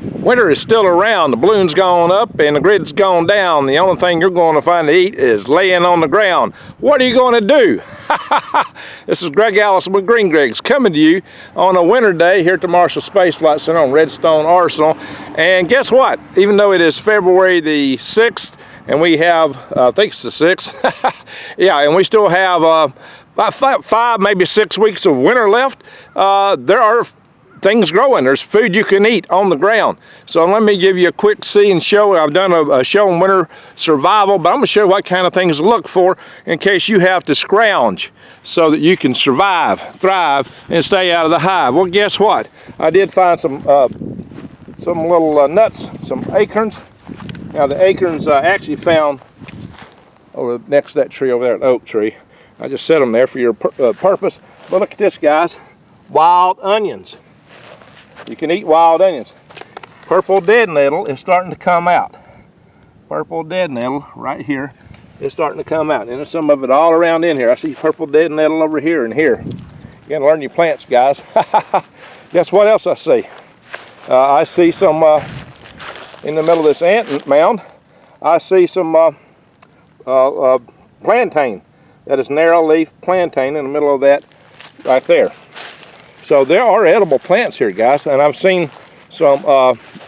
Winter is still around. The balloon's gone up and the grid's gone down. The only thing you're going to find to eat is laying on the ground. What are you going to do? This is Greg Allison with Green Greg's coming to you on a winter day here at the Marshall Space Flight Center on Redstone Arsenal. And guess what? Even though it is February the 6th and we have, I think it's the 6th, yeah, and we still have about five, maybe 6 weeks of winter left, there are things growing. There's food you can eat on the ground. So let me give you a quick see and show. I've done a show on winter survival, but I'm going to show you what kind of things to look for in case you have to scrounge so that you can survive, thrive, and stay out of the hive. Well, guess what? I did find some little nuts, some acorns. Now the acorns I actually found over next to that tree over there, an oak tree. I just set them there for your purpose. But look at this, guys. Wild onions. You can eat wild onions. Purple dead nettle is starting to come out. Purple dead nettle right here is starting to come out. And there's some of it all around in here. I see purple dead nettle over here and here. You gotta learn your plants, guys. Guess what else I see? I see some, in the middle of this ant mound, I see some plantain. That is narrow leaf plantain in the middle of that right there. So there are edible plants here, guys, and I've seen some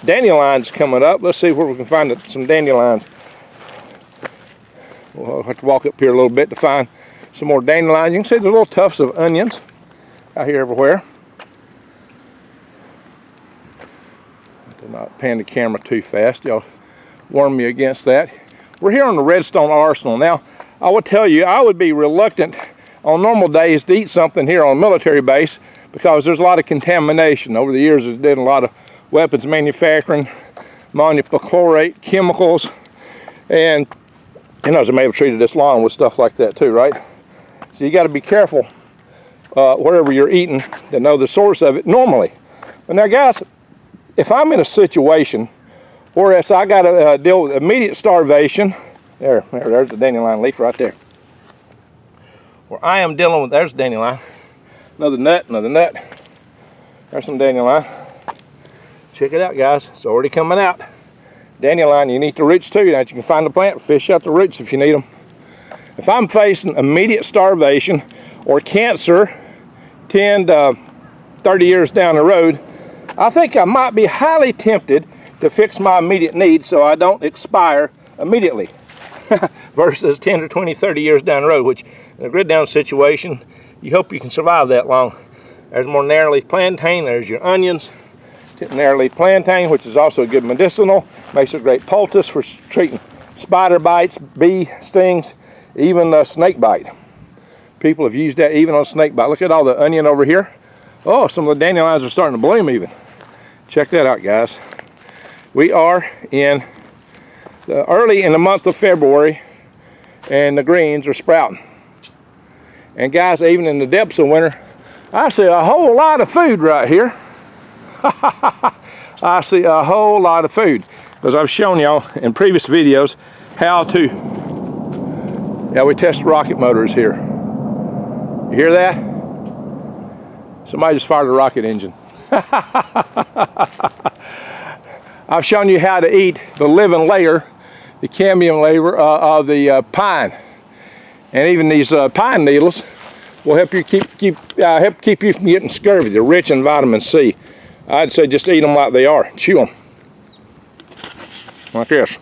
dandelions coming up. Let's see where we can find some dandelions. We'll have to walk up here a little bit to find some more dandelions. You can see the little tufts of onions out here everywhere. I did not pan the camera too fast. Y'all warn me against that. We're here on the Redstone Arsenal. Now, I will tell you, I would be reluctant on normal days to eat something here on a military base because there's a lot of contamination. Over the years, there's been a lot of weapons manufacturing, monochlorate, chemicals, and you know, they may have treated this lawn with stuff like that too, right? So you got to be careful wherever you're eating to know the source of it normally. But now, guys, if I'm in a situation where I got to deal with immediate starvation, there's the dandelion leaf right there. Where I am dealing with, there's dandelion. Another nut. There's some dandelion. Check it out, guys. It's already coming out. Dandelion, you need the roots too. Now you can find the plant, fish out the roots if you need them. If I'm facing immediate starvation or cancer 10 to 30 years down the road, I think I might be highly tempted to fix my immediate needs so I don't expire immediately. Versus 10 to 20, 30 years down the road, which in a grid down situation, you hope you can survive that long. There's more narrow-leaf plantain. There's your onions. Narrow-leaf plantain, which is also a good medicinal. Makes a great poultice for treating spider bites, bee stings, even snake bite. People have used that even on snake bite. Look at all the onion over here. Oh, some of the dandelions are starting to bloom even. Check that out, guys. We are in early in the month of February, and the greens are sprouting. And guys, even in the depths of winter, I see a whole lot of food right here. I see a whole lot of food, because I've shown y'all in previous videos how to, yeah, we test rocket motors here. You hear that? Somebody just fired a rocket engine. I've shown you how to eat the living layer, the cambium layer of the pine, and even these pine needles will help you keep you from getting scurvy. They're rich in vitamin C. I'd say just eat them like they are. Chew them like this.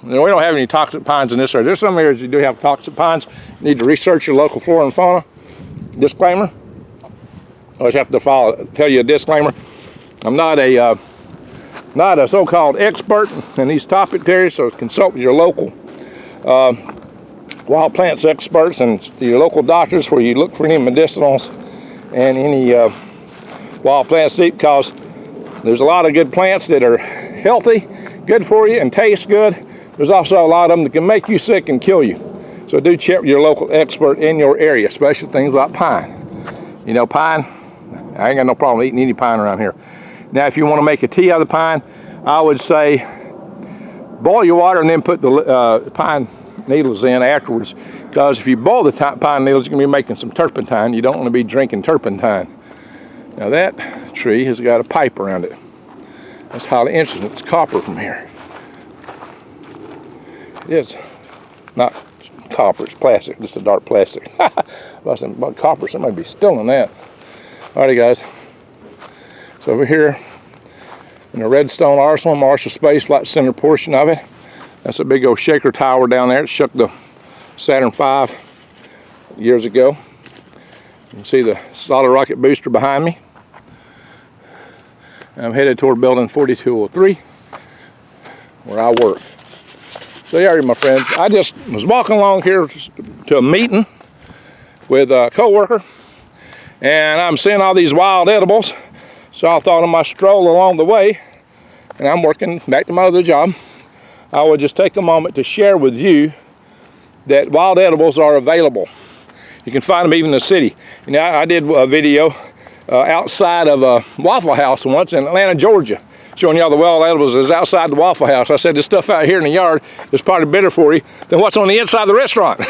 Now, we don't have any toxic pines in this area. There's some areas you do have toxic pines. You need to research your local flora and fauna. Disclaimer. I always have to tell you a disclaimer. I'm not a so-called expert in these topic areas, so consult with your local wild plants experts and your local doctors where you look for any medicinals and any wild plants to eat, because there's a lot of good plants that are healthy, good for you, and taste good. There's also a lot of them that can make you sick and kill you. So do check with your local expert in your area, especially things like pine. You know, pine, I ain't got no problem eating any pine around here. Now, if you want to make a tea out of the pine, I would say boil your water and then put the pine needles in afterwards, because if you boil the pine needles, you're going to be making some turpentine. You don't want to be drinking turpentine. Now that tree has got a pipe around it. That's highly interesting. It's copper from here. It is not copper, it's plastic, just a dark plastic. About copper, somebody be stealing that. Alrighty guys, so over here in the Redstone Arsenal, Marshall Space Flight Center portion of it, that's a big old shaker tower down there. It shook the Saturn V years ago. You can see the solid rocket booster behind me. I'm headed toward building 4203 where I work. So yeah, my friends, I just was walking along here to a meeting with a co-worker, and I'm seeing all these wild edibles, so I thought on my stroll along the way, and I'm working back to my other job, I would just take a moment to share with you that wild edibles are available. You can find them even in the city. You know, I did a video outside of a Waffle House once in Atlanta, Georgia, showing you all the wild edibles is outside the Waffle House. I said this stuff out here in the yard is probably better for you than what's on the inside of the restaurant.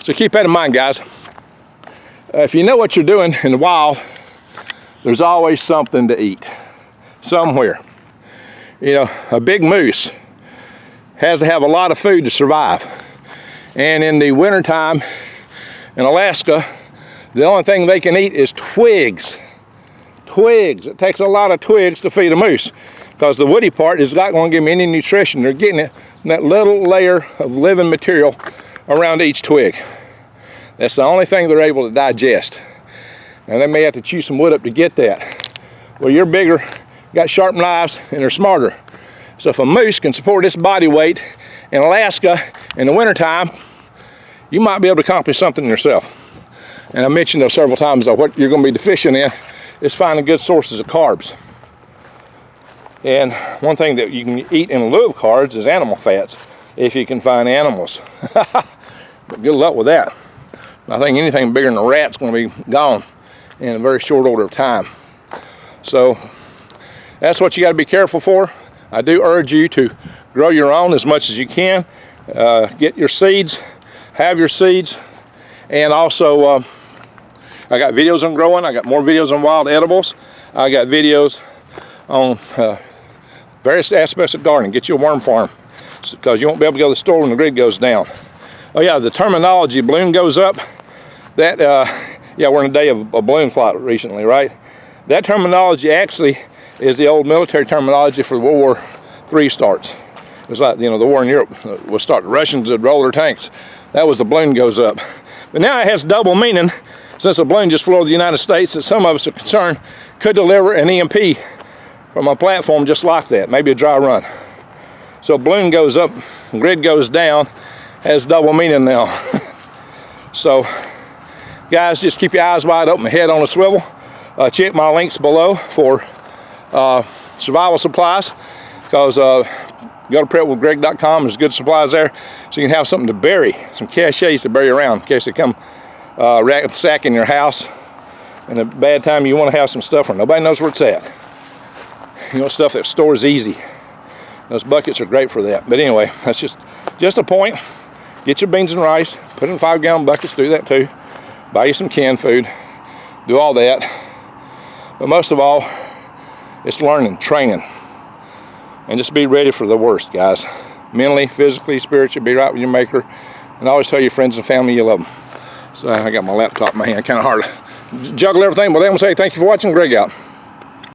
So keep that in mind, guys. If you know what you're doing in the wild, there's always something to eat somewhere. You know, a big moose has to have a lot of food to survive. And in the wintertime in Alaska, the only thing they can eat is twigs. Twigs. It takes a lot of twigs to feed a moose because the woody part is not going to give them any nutrition. They're getting it in that little layer of living material around each twig. That's the only thing they're able to digest. And they may have to chew some wood up to get that. Well, you're bigger, got sharp knives, and they're smarter. So if a moose can support its body weight in Alaska in the wintertime, you might be able to accomplish something yourself. And I mentioned those several times, though, what you're going to be deficient in is finding good sources of carbs. And one thing that you can eat in lieu of carbs is animal fats, if you can find animals. But good luck with that. I think anything bigger than a rat's going to be gone in a very short order of time. So that's what you got to be careful for. I do urge you to grow your own as much as you can. Get your seeds, have your seeds, and also I got videos on growing. I got more videos on wild edibles. I got videos on various aspects of gardening. Get you a worm farm because you won't be able to go to the store when the grid goes down. Oh yeah, the terminology, balloon goes up. That, yeah, we're in a day of a balloon flight recently, right? That terminology actually is the old military terminology for World War III starts. It was like, you know, the war in Europe was started. The Russians would roll their tanks. That was the balloon goes up. But now it has double meaning. Since a balloon just flew over the United States, that some of us are concerned could deliver an EMP from a platform just like that, maybe a dry run. So balloon goes up, grid goes down, has double meaning now. So guys, just keep your eyes wide open, head on a swivel. Check my links below for survival supplies, because go to prepwithgreg.com, there's good supplies there, so you can have something to bury, some caches to bury around in case they come ransacking your house. And a bad time, you want to have some stuff where nobody knows where it's at. You know, stuff that stores easy. Those buckets are great for that. But anyway, that's just a point. Get your beans and rice, put it in 5-gallon buckets, do that too. Buy you some canned food, do all that. But most of all, it's learning, training. And just be ready for the worst, guys. Mentally, physically, spiritually, be right with your maker. And always tell your friends and family you love them. So I got my laptop in my hand, kind of hard to juggle everything, but I'm going to say thank you for watching. Greg out.